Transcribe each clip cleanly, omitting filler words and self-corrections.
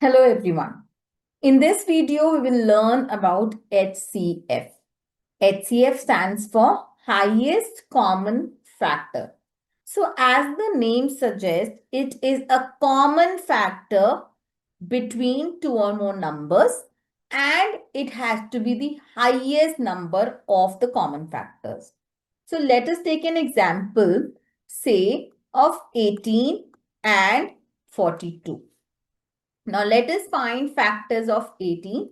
Hello everyone. In this video, we will learn about HCF. HCF stands for highest common factor. So as the name suggests, it is a common factor between two or more numbers and it has to be the highest number of the common factors. So let us take an example, say of 18 and 42. Now let us find factors of 18.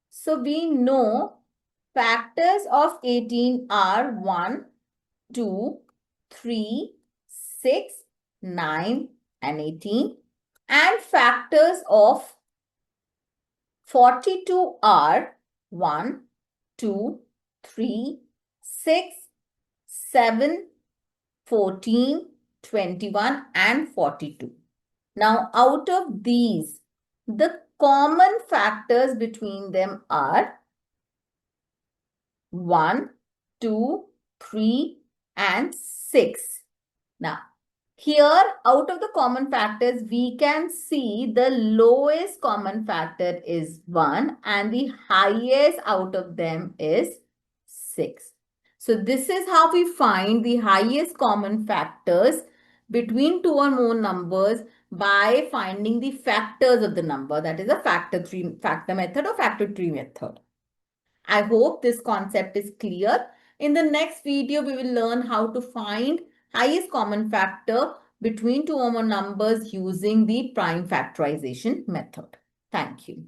So we know factors of 18 are 1, 2, 3, 6, 9 and 18. And factors of 42 are 1, 2, 3, 6, 7, 14, 21 and 42. Now out of these, the common factors between them are 1, 2, 3 and 6. Now, here out of the common factors, we can see the lowest common factor is 1 and the highest out of them is 6. So this is how we find the highest common factors between two or more numbers by finding the factors of the number. That is a factor method or factor tree method. I hope this concept is clear. In the next video, we will learn how to find highest common factor between two or more numbers using the prime factorization method. Thank you.